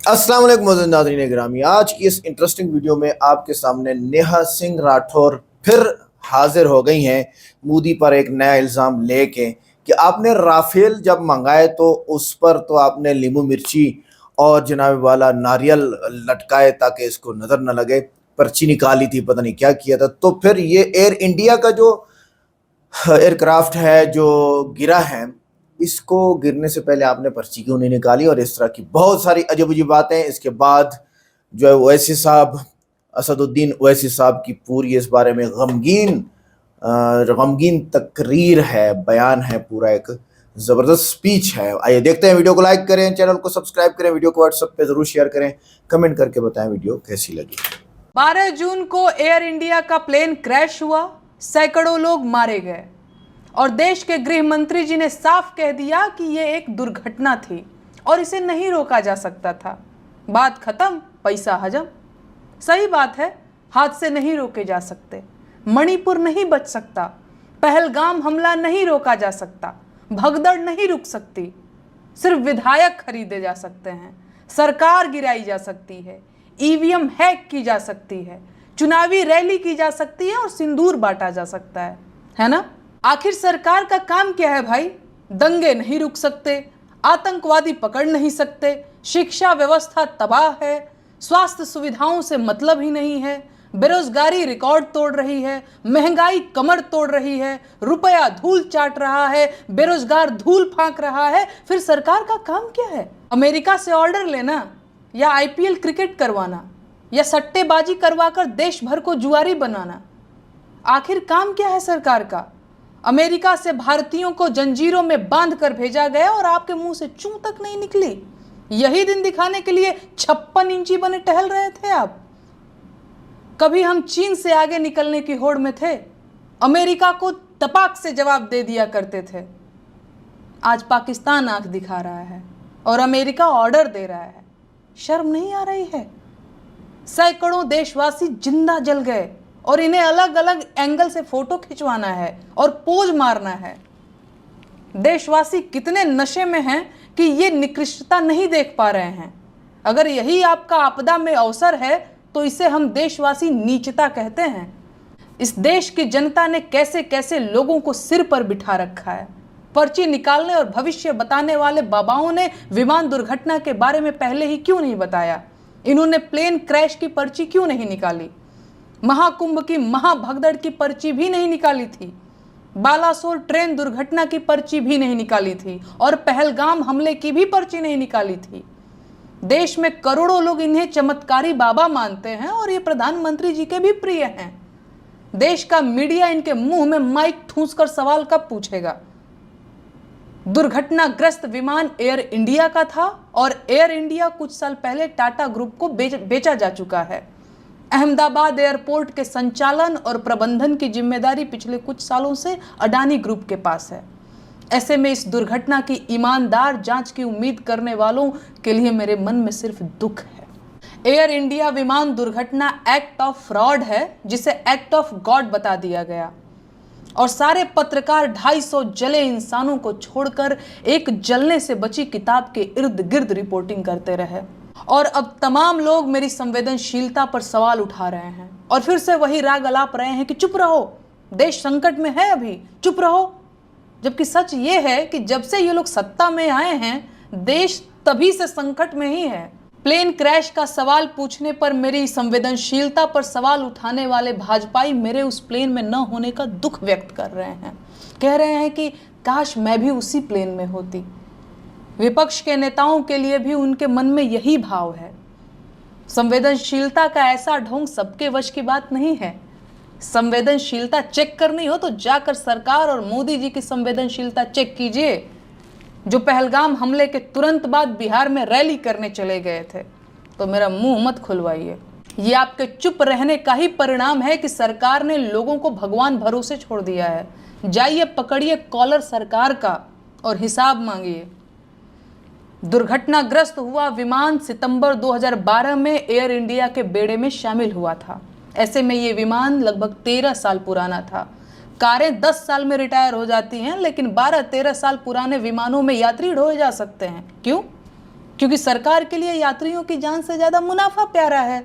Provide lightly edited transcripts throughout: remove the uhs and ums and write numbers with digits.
अस्सलाम वालेकुम मोअज़्ज़ज़ नाज़रीन गिरामी। आज की इस इंटरेस्टिंग वीडियो में आपके सामने नेहा सिंह राठौर फिर हाजिर हो गई हैं मोदी पर एक नया इल्ज़ाम लेके कि आपने राफेल जब मंगाए तो उस पर तो आपने लीमू मिर्ची और जनाब वाला नारियल लटकाए ताकि इसको नज़र न लगे, पर्ची निकाली थी, पता नहीं क्या किया था। तो फिर ये एयर इंडिया का जो एयरक्राफ्ट है जो गिरा है, इसको गिरने से पहले आपने पर्ची क्यों नहीं निकाली, और इस तरह की बहुत सारी अजब अजीब बातें। इसके बाद जो है ओवैसी साहब, असदुद्दीन ओवैसी साहब की पूरी इस बारे में गमगीन तकरीर है, बयान है, पूरा एक ज़बरदस्त स्पीच है। आइए देखते हैं। वीडियो को लाइक करें, चैनल को सब्सक्राइब करें, वीडियो को व्हाट्सएप पे ज़रूर शेयर करें, कमेंट करके बताएं वीडियो कैसी लगी। 12 जून को एयर इंडिया का प्लेन क्रैश हुआ, सैकड़ों लोग मारे गए और देश के गृह मंत्री जी ने साफ कह दिया कि यह एक दुर्घटना थी और इसे नहीं रोका जा सकता था। बात खत्म, पैसा हजम। सही बात है, हादसे नहीं रोके जा सकते, मणिपुर नहीं बच सकता, पहलगाम हमला नहीं रोका जा सकता, भगदड़ नहीं रुक सकती, सिर्फ विधायक खरीदे जा सकते हैं, सरकार गिराई जा सकती है, ईवीएम हैक की जा सकती है, चुनावी रैली की जा सकती है और सिंदूर बांटा जा सकता है ना? आखिर सरकार का काम क्या है भाई? दंगे नहीं रुक सकते, आतंकवादी पकड़ नहीं सकते, शिक्षा व्यवस्था तबाह है, स्वास्थ्य सुविधाओं से मतलब ही नहीं है, बेरोजगारी रिकॉर्ड तोड़ रही है, महंगाई कमर तोड़ रही है, रुपया धूल चाट रहा है, बेरोजगार धूल फांक रहा है। फिर सरकार का काम क्या है? अमेरिका से ऑर्डर लेना, या आईपीएल क्रिकेट करवाना, या सट्टेबाजी करवाकर देश भर को जुआरी बनाना? आखिर काम क्या है सरकार का? अमेरिका से भारतीयों को जंजीरों में बांध कर भेजा गया और आपके मुंह से चूं तक नहीं निकली। यही दिन दिखाने के लिए 56 इंची बने टहल रहे थे आप। कभी हम चीन से आगे निकलने की होड़ में थे, अमेरिका को तपाक से जवाब दे दिया करते थे। आज पाकिस्तान आंख दिखा रहा है और अमेरिका ऑर्डर दे रहा है। शर्म नहीं आ रही है? सैकड़ों देशवासी जिंदा जल गए और इन्हें अलग अलग एंगल से फोटो खिंचवाना है और पोज मारना है। देशवासी कितने नशे में हैं कि ये निकृष्टता नहीं देख पा रहे हैं। अगर यही आपका आपदा में अवसर है तो इसे हम देशवासी नीचता कहते हैं। इस देश की जनता ने कैसे कैसे लोगों को सिर पर बिठा रखा है। पर्ची निकालने और भविष्य बताने वाले बाबाओं ने विमान दुर्घटना के बारे में पहले ही क्यों नहीं बताया? इन्होंने प्लेन क्रैश की पर्ची क्यों नहीं निकाली? महाकुंभ की महाभगदड़ की पर्ची भी नहीं निकाली थी, बालासोर ट्रेन दुर्घटना की पर्ची भी नहीं निकाली थी और पहलगाम हमले की भी पर्ची नहीं निकाली थी। देश में करोड़ों लोग इन्हें चमत्कारी बाबा मानते हैं और ये प्रधानमंत्री जी के भी प्रिय हैं। देश का मीडिया इनके मुंह में माइक ठूंस कर सवाल कब पूछेगा? दुर्घटनाग्रस्त विमान एयर इंडिया का था और एयर इंडिया कुछ साल पहले टाटा ग्रुप को बेचा जा चुका है। अहमदाबाद एयरपोर्ट के संचालन और प्रबंधन की जिम्मेदारी पिछले कुछ सालों से अडानी ग्रुप के पास है। ऐसे में इस दुर्घटना की ईमानदार जांच की उम्मीद करने वालों के लिए मेरे मन में सिर्फ दुख है। एयर इंडिया विमान दुर्घटना एक्ट ऑफ फ्रॉड है, जिसे एक्ट ऑफ गॉड बता दिया गया और सारे पत्रकार 250 जले इंसानों को छोड़कर एक जलने से बची किताब के इर्द गिर्द रिपोर्टिंग करते रहे। और अब तमाम लोग मेरी संवेदनशीलता पर सवाल उठा रहे हैं और फिर से वही राग अलाप रहे हैं कि चुप रहो, देश संकट में है, अभी चुप रहो। जबकि सच ये है कि जब से ये लोग सत्ता में आए हैं, देश तभी से संकट में ही है। प्लेन क्रैश का सवाल पूछने पर मेरी संवेदनशीलता पर सवाल उठाने वाले भाजपाई मेरे उस प्लेन में न होने का दुख व्यक्त कर रहे हैं। कह रहे हैं कि काश मैं भी उसी प्लेन में होती। विपक्ष के नेताओं के लिए भी उनके मन में यही भाव है। संवेदनशीलता का ऐसा ढोंग सबके वश की बात नहीं है। संवेदनशीलता चेक करनी हो तो जाकर सरकार और मोदी जी की संवेदनशीलता चेक कीजिए, जो पहलगाम हमले के तुरंत बाद बिहार में रैली करने चले गए थे। तो मेरा मुंह मत खुलवाइए। ये आपके चुप रहने का ही परिणाम है कि सरकार ने लोगों को भगवान भरोसे छोड़ दिया है। जाइए पकड़िए कॉलर सरकार का और हिसाब मांगिए। दुर्घटनाग्रस्त हुआ विमान सितंबर 2012 में एयर इंडिया के बेड़े में शामिल हुआ था। ऐसे में ये विमान लगभग 13 साल पुराना था। कारें 10 साल में रिटायर हो जाती हैं, लेकिन 12-13 साल पुराने विमानों में यात्री ढोए जा सकते हैं। क्यों? क्योंकि सरकार के लिए यात्रियों की जान से ज़्यादा मुनाफा प्यारा है।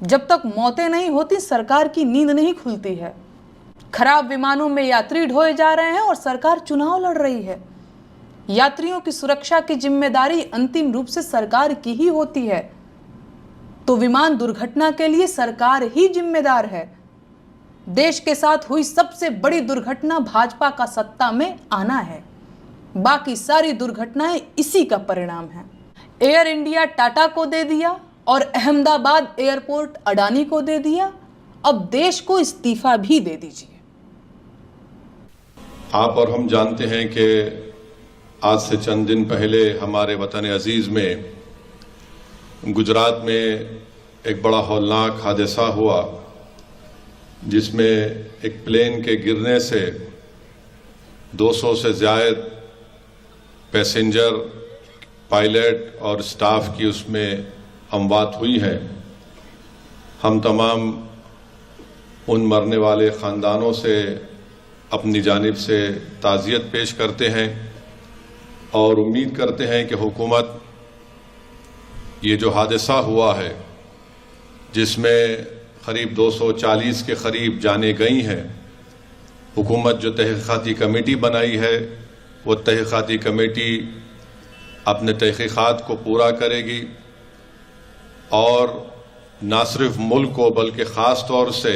जब तक मौतें नहीं होती सरकार की नींद नहीं खुलती है। खराब विमानों में यात्री ढोए जा रहे हैं और सरकार चुनाव लड़ रही है। यात्रियों की सुरक्षा की जिम्मेदारी अंतिम रूप से सरकार की ही होती है, तो विमान दुर्घटना के लिए सरकार ही जिम्मेदार है। देश के साथ हुई सबसे बड़ी दुर्घटना भाजपा का सत्ता में आना है। बाकी सारी दुर्घटनाएं इसी का परिणाम है। एयर इंडिया टाटा को दे दिया और अहमदाबाद एयरपोर्ट अडानी को दे दिया, अब देश को इस्तीफा भी दे दीजिए। आप और हम जानते हैं कि आज से चंद दिन पहले हमारे वतन अजीज में गुजरात में एक बड़ा हौलनाक हादसा हुआ, जिसमें एक प्लेन के गिरने से 200 से ज़्यादा पैसेंजर, पायलट और स्टाफ की उसमें अमवात हुई है। हम तमाम उन मरने वाले ख़ानदानों से अपनी जानिब से ताज़ियत पेश करते हैं और उम्मीद करते हैं कि हुकूमत ये जो हादसा हुआ है, जिसमें करीब 240 के करीब जाने गई हैं, हुकूमत जो तहक़ीक़ाती कमेटी बनाई है वो तहक़ीक़ाती कमेटी अपने तहक़ीक़ात को पूरा करेगी और न सिर्फ मुल्क को बल्कि ख़ास तौर से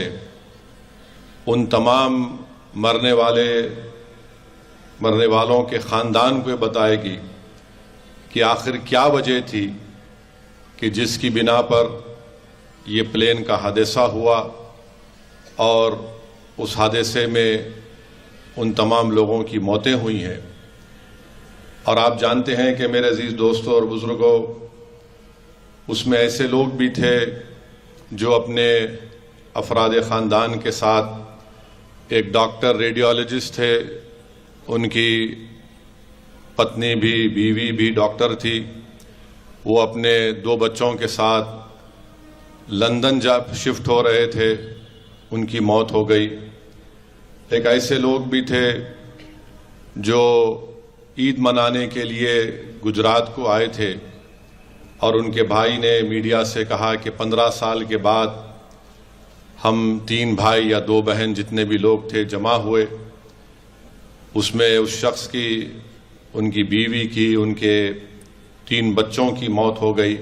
उन तमाम मरने वालों के ख़ानदान को बताएगी कि आखिर क्या वजह थी कि जिसकी बिना पर ये प्लेन का हादसा हुआ और उस हादसे में उन तमाम लोगों की मौतें हुई हैं। और आप जानते हैं कि मेरे अजीज़ दोस्तों और बुज़ुर्गों, उसमें ऐसे लोग भी थे जो अपने अफराद ख़ानदान के साथ, एक डॉक्टर रेडियोलॉजिस्ट थे, उनकी पत्नी भी, बीवी भी डॉक्टर थी, वो अपने 2 बच्चों के साथ लंदन शिफ्ट हो रहे थे, उनकी मौत हो गई। एक ऐसे लोग भी थे जो ईद मनाने के लिए गुजरात को आए थे और उनके भाई ने मीडिया से कहा कि 15 साल के बाद हम 3 भाई या 2 बहन जितने भी लोग थे जमा हुए। उसमें उस शख्स की, उनकी बीवी की, उनके 3 बच्चों की मौत हो गई।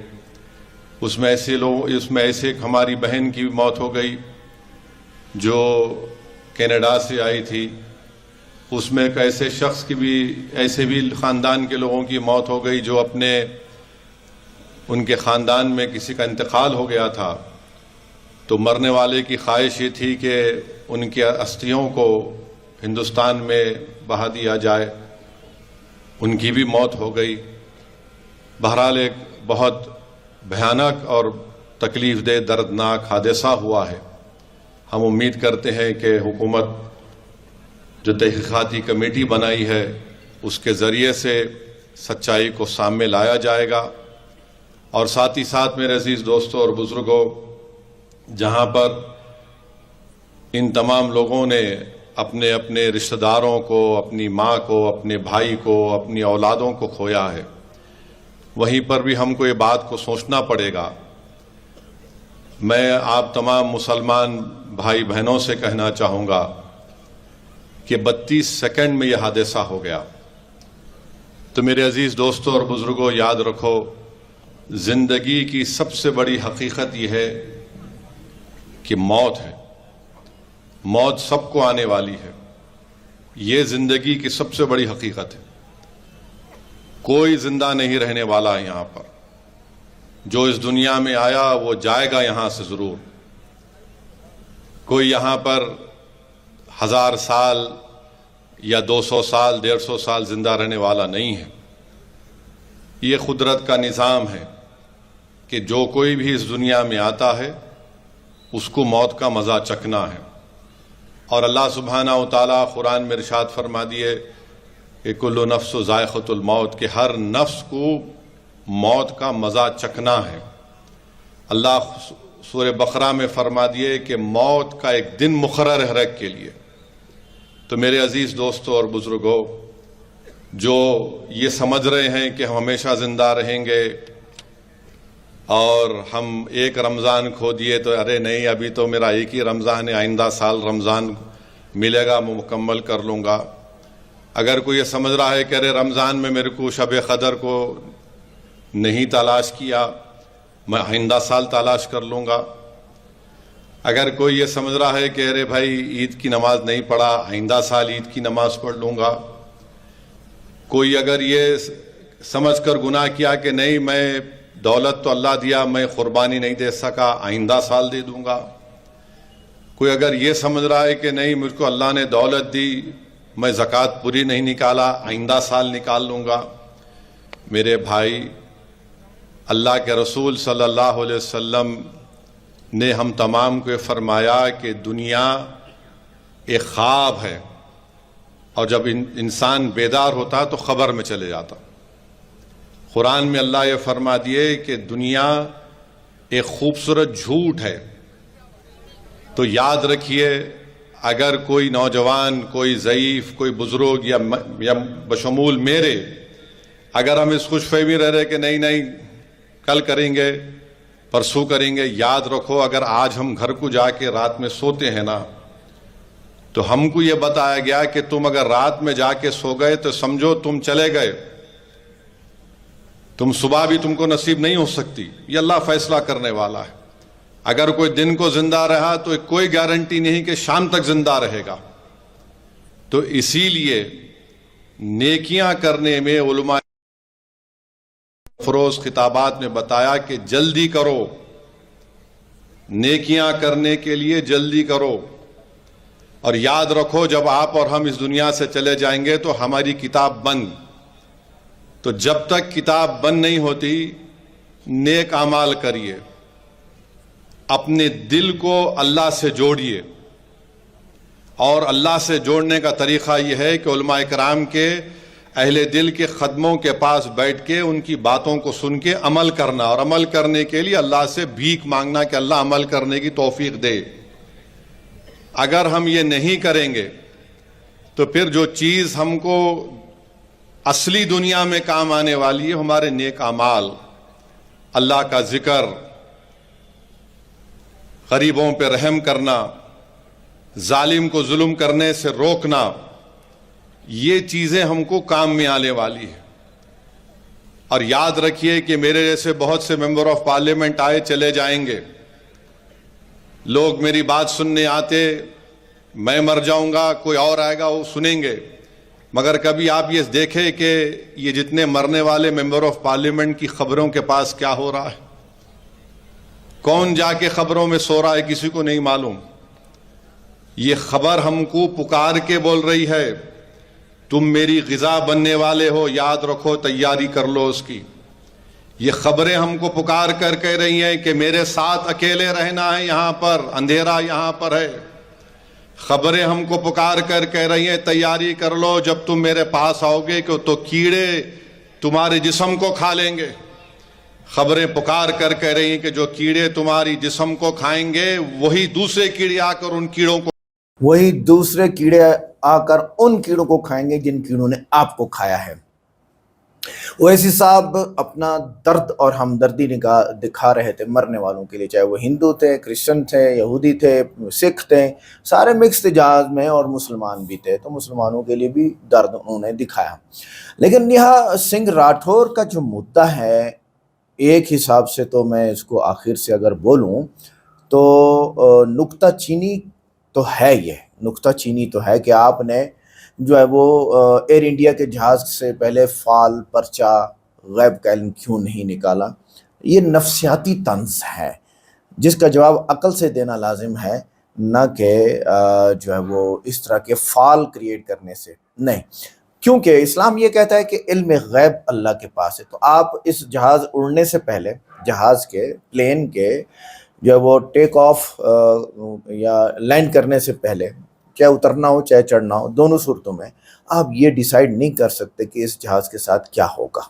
उसमें ऐसे एक हमारी बहन की मौत हो गई जो कनाडा से आई थी। उसमें एक ऐसे शख्स की भी, ऐसे भी ख़ानदान के लोगों की मौत हो गई जो उनके ख़ानदान में किसी का इंतकाल हो गया था, तो मरने वाले की ख्वाहिश ये थी कि उनकी अस्थियों को हिंदुस्तान में बहा दिया जाए। उनकी भी मौत हो गई। बहरहाल एक बहुत भयानक और तकलीफ़ दे, दर्दनाक हादसा हुआ है। हम उम्मीद करते हैं कि हुकूमत जो तहक़ीक़ाती कमेटी बनाई है उसके ज़रिए से सच्चाई को सामने लाया जाएगा। और साथ ही साथ मेरे अजीज़ दोस्तों और बुज़ुर्गों, जहाँ पर इन तमाम लोगों ने अपने अपने रिश्तेदारों को, अपनी माँ को, अपने भाई को, अपनी औलादों को खोया है, वहीं पर भी हमको ये बात को सोचना पड़ेगा। मैं आप तमाम मुसलमान भाई बहनों से कहना चाहूँगा कि 32 सेकंड में यह हादसा हो गया। तो मेरे अजीज़ दोस्तों और बुज़ुर्गों, याद रखो, ज़िंदगी की सबसे बड़ी हकीकत यह है कि मौत है। मौत सबको आने वाली है। ये ज़िंदगी की सबसे बड़ी हकीकत है। कोई ज़िंदा नहीं रहने वाला है यहाँ पर। जो इस दुनिया में आया वो जाएगा यहाँ से ज़रूर। कोई यहाँ पर 1000 साल या 200 साल, 150 साल ज़िंदा रहने वाला नहीं है। ये कुदरत का निज़ाम है कि जो कोई भी इस दुनिया में आता है उसको मौत का मज़ा चखना है। और अल्लाह सुब्हाना व तआला कुरान में इरशाद फरमा दिए कि कुल्लु नफ्सु ज़ाइक़तुल मौत, के हर नफ्स को मौत का मज़ा चखना है। अल्लाह सूरह बकरा में फरमा दिए कि मौत का एक दिन मुक़र्रर है हर एक के लिए। तो मेरे अजीज़ दोस्तों और बुज़ुर्गों, जो ये समझ रहे हैं कि हम हमेशा ज़िंदा रहेंगे और हम एक रमज़ान खो दिए तो अरे नहीं, अभी तो मेरा एक ही रमज़ान है, आइंदा साल रमज़ान मिलेगा, मैं मुकम्मल कर लूँगा। अगर कोई ये समझ रहा है कि अरे रमज़ान में मेरे को शब क़दर को नहीं तलाश किया, मैं आइंदा साल तलाश कर लूँगा। अगर कोई ये समझ रहा है कि अरे भाई ईद की नमाज नहीं पढ़ा, आइंदा साल ईद की नमाज पढ़ लूँगा। कोई अगर ये समझ कर गुनाह किया कि नहीं, मैं दौलत तो अल्लाह दिया, मैं कुर्बानी नहीं दे सका, आइंदा साल दे दूँगा। कोई अगर ये समझ रहा है कि नहीं, मुझको अल्लाह ने दौलत दी, मैं ज़कात पूरी नहीं निकाला, आइंदा साल निकाल लूँगा। मेरे भाई, अल्लाह के रसूल सल्लल्लाहु अलैहि वसल्लम ने हम तमाम को फरमाया कि दुनिया एक ख्वाब है, और जब इंसान बेदार होता है तो ख़बर में चले जाता। कुरान में अल्लाह ये फरमा दिए कि दुनिया एक खूबसूरत झूठ है। तो याद रखिए, अगर कोई नौजवान, कोई ज़ईफ़, कोई बुज़ुर्ग या बशमूल मेरे, अगर हम इस खुशफहमी रह रहे कि नहीं नहीं कल करेंगे, परसों करेंगे, याद रखो अगर आज हम घर को जाके रात में सोते हैं ना, तो हमको ये बताया गया कि तुम अगर रात में जाके सो गए तो समझो तुम चले गए, तुम सुबह भी तुमको नसीब नहीं हो सकती। ये अल्लाह फैसला करने वाला है। अगर कोई दिन को जिंदा रहा तो कोई गारंटी नहीं कि शाम तक जिंदा रहेगा। तो इसीलिए नेकियां करने में उलमा फरोज खिताबात में बताया कि जल्दी करो, नेकियां करने के लिए जल्दी करो। और याद रखो, जब आप और हम इस दुनिया से चले जाएंगे तो हमारी किताब बंद। तो जब तक किताब बंद नहीं होती, नेक आमाल करिए, अपने दिल को अल्लाह से जोड़िए। और अल्लाह से जोड़ने का तरीक़ा यह है कि उलमा इकराम के अहले दिल के ख़दमों के पास बैठ के उनकी बातों को सुन के अमल करना, और अमल करने के लिए अल्लाह से भीख मांगना कि अल्लाह अमल करने की तौफीक दे। अगर हम ये नहीं करेंगे तो फिर जो चीज़ हमको असली दुनिया में काम आने वाली है, हमारे नेक अमाल, अल्लाह का जिक्र, गरीबों पे रहम करना, जालिम को जुल्म करने से रोकना, ये चीज़ें हमको काम में आने वाली है। और याद रखिए कि मेरे जैसे बहुत से मेंबर ऑफ पार्लियामेंट आए चले जाएंगे, लोग मेरी बात सुनने आते, मैं मर जाऊंगा, कोई और आएगा वो सुनेंगे। मगर कभी आप ये देखें कि ये जितने मरने वाले मेंबर ऑफ पार्लियामेंट की खबरों के पास क्या हो रहा है, कौन जाके खबरों में सो रहा है, किसी को नहीं मालूम। ये खबर हमको पुकार के बोल रही है, तुम मेरी ग़िज़ा बनने वाले हो, याद रखो, तैयारी कर लो उसकी। ये खबरें हमको पुकार कर कह रही हैं कि मेरे साथ अकेले रहना है, यहाँ पर अंधेरा यहाँ पर है। खबरें हमको पुकार कर कह रही हैं, तैयारी कर लो, जब तुम मेरे पास आओगे कि तो कीड़े तुम्हारे जिस्म को खा लेंगे। खबरें पुकार कर कह रही हैं कि जो कीड़े तुम्हारी जिस्म को खाएंगे, वही दूसरे कीड़े आकर उन कीड़ों को खाएंगे जिन कीड़ों ने आपको खाया है। ओवैसी साहब अपना दर्द और हमदर्दी दिखा रहे थे मरने वालों के लिए, चाहे वो हिंदू थे, क्रिश्चियन थे, यहूदी थे, सिख थे, सारे मिक्स थे जहाज में, और मुसलमान भी थे। तो मुसलमानों के लिए भी दर्द उन्होंने दिखाया। लेकिन नेहा सिंह राठौर का जो मुद्दा है, एक हिसाब से तो मैं इसको आखिर से अगर बोलूं तो नुक्ताचीनी तो है। ये नुक्ताचीनी तो है कि आपने जो है वो एयर इंडिया के जहाज़ से पहले फाल, पर्चा, गैब का इल्म क्यों नहीं निकाला। ये नफ्सियाती तंज है जिसका जवाब अकल से देना लाजिम है, न कि जो है वो इस तरह के फाल क्रिएट करने से नहीं। क्योंकि इस्लाम ये कहता है कि इल्म गैब अल्लाह के पास है। तो आप इस जहाज़ उड़ने से पहले, जहाज़ के, प्लेन के जो है वो टेक ऑफ या लैंड करने से पहले, चाहे उतरना हो चाहे चढ़ना हो, दोनों सूरतों में आप ये डिसाइड नहीं कर सकते कि इस जहाज़ के साथ क्या होगा,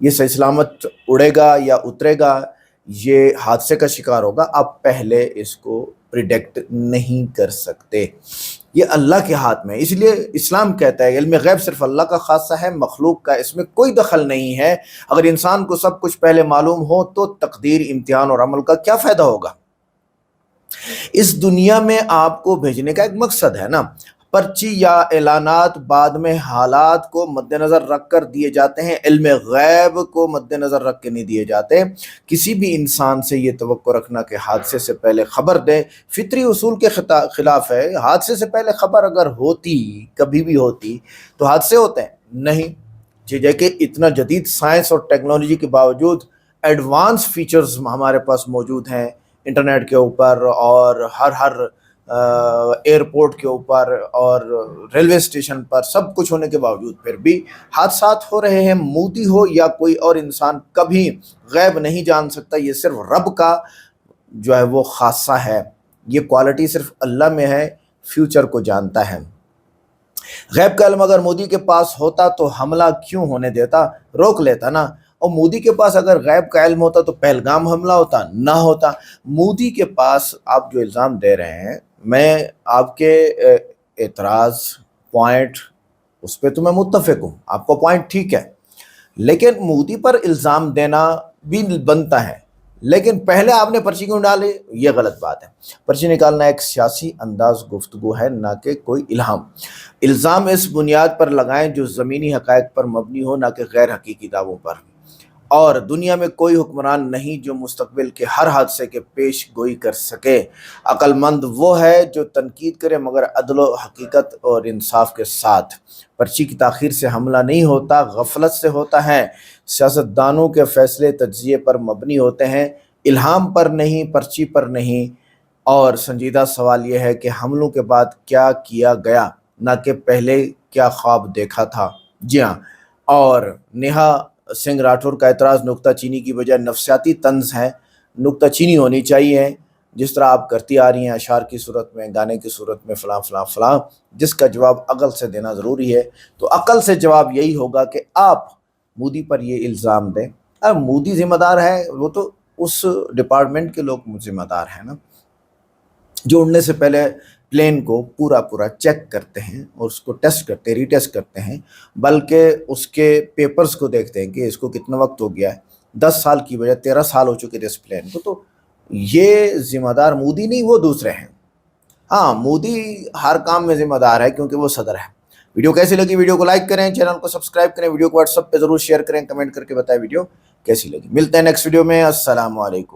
ये सही सलामत उड़ेगा या उतरेगा, ये हादसे का शिकार होगा। आप पहले इसको प्रिडिक्ट नहीं कर सकते। یہ اللہ کے ہاتھ میں. اس لیے اسلام کہتا ہے علم غیب صرف اللہ کا خاصہ ہے، مخلوق کا اس میں کوئی دخل نہیں ہے. اگر انسان کو سب کچھ پہلے معلوم ہو تو تقدیر، امتحان اور عمل کا کیا فائدہ ہوگا؟ اس دنیا میں آپ کو بھیجنے کا ایک مقصد ہے نا. پرچی یا اعلانات بعد میں حالات کو مد نظر رکھ کر دیے جاتے ہیں، علم غیب کو مد نظر رکھ کے نہیں دیے جاتے. کسی بھی انسان سے یہ توقع رکھنا کہ حادثے سے پہلے خبر دے فطری اصول کے خلاف ہے. حادثے سے پہلے خبر اگر ہوتی، کبھی بھی ہوتی، تو حادثے ہوتے ہیں نہیں. جیسے کہ اتنا جدید سائنس اور ٹیکنالوجی کے باوجود ایڈوانس فیچرز ہمارے پاس موجود ہیں انٹرنیٹ کے اوپر، اور ہر ایئرپورٹ کے اوپر اور ریلوے اسٹیشن پر سب کچھ ہونے کے باوجود پھر بھی حادثات ہو رہے ہیں. مودی ہو یا کوئی اور انسان کبھی غیب نہیں جان سکتا. یہ صرف رب کا جو ہے وہ خاصہ ہے. یہ کوالٹی صرف اللہ میں ہے، فیوچر کو جانتا ہے. غیب کا علم اگر مودی کے پاس ہوتا تو حملہ کیوں ہونے دیتا، روک لیتا نا. اور مودی کے پاس اگر غیب کا علم ہوتا تو پہلگام حملہ ہوتا نہ ہوتا. مودی کے پاس آپ جو الزام دے رہے ہیں، میں آپ کے اعتراض پوائنٹ اس پہ تو میں متفق ہوں، آپ کو پوائنٹ ٹھیک ہے، لیکن مودی پر الزام دینا بھی بنتا ہے. لیکن پہلے آپ نے پرچی کیوں ڈالی؟ یہ غلط بات ہے. پرچی نکالنا ایک سیاسی انداز گفتگو ہے، نہ کہ کوئی الہام. الزام اس بنیاد پر لگائیں جو زمینی حقائق پر مبنی ہو، نہ کہ غیر حقیقی دعووں پر. اور دنیا میں کوئی حکمران نہیں جو مستقبل کے ہر حادثے کے پیش گوئی کر سکے. عقل مند وہ ہے جو تنقید کرے مگر عدل و حقیقت اور انصاف کے ساتھ. پرچی کی تاخیر سے حملہ نہیں ہوتا، غفلت سے ہوتا ہے. سیاستدانوں کے فیصلے تجزیے پر مبنی ہوتے ہیں، الہام پر نہیں، پرچی پر نہیں. اور سنجیدہ سوال یہ ہے کہ حملوں کے بعد کیا کیا گیا، نہ کہ پہلے کیا خواب دیکھا تھا. جی ہاں. اور نیہا سنگھ راٹھور کا اعتراض نکتہ چینی کی بجائے نفسیاتی طنز ہے. نکتہ چینی ہونی چاہیے جس طرح آپ کرتی آ رہی ہیں اشعار کی صورت میں، گانے کی صورت میں، فلاں فلاں فلاں، جس کا جواب عقل سے دینا ضروری ہے. تو عقل سے جواب یہی ہوگا کہ آپ مودی پر یہ الزام دیں. اب مودی ذمہ دار ہے، وہ تو اس ڈپارٹمنٹ کے لوگ ذمہ دار ہیں نا، جو اڑنے سے پہلے پلین کو پورا چیک کرتے ہیں اور اس کو ٹیسٹ کرتے ہیں، ری ٹیسٹ کرتے ہیں، بلکہ اس کے پیپرز کو دیکھتے ہیں کہ اس کو کتنا وقت ہو گیا ہے. 10 سال کی بجائے 13 سال ہو چکے تھے اس پلین کو. تو یہ ذمہ دار مودی نہیں، وہ دوسرے ہیں. ہاں، مودی ہر کام میں ذمہ دار ہے کیونکہ وہ صدر ہے. ویڈیو کیسی لگی؟ ویڈیو کو لائک کریں، چینل کو سبسکرائب کریں، ویڈیو کو واٹس ایپ پہ ضرور شیئر کریں، کمنٹ کر کے بتائیں ویڈیو کیسی لگی. ملتے ہیں نیکسٹ ویڈیو میں. السلام علیکم.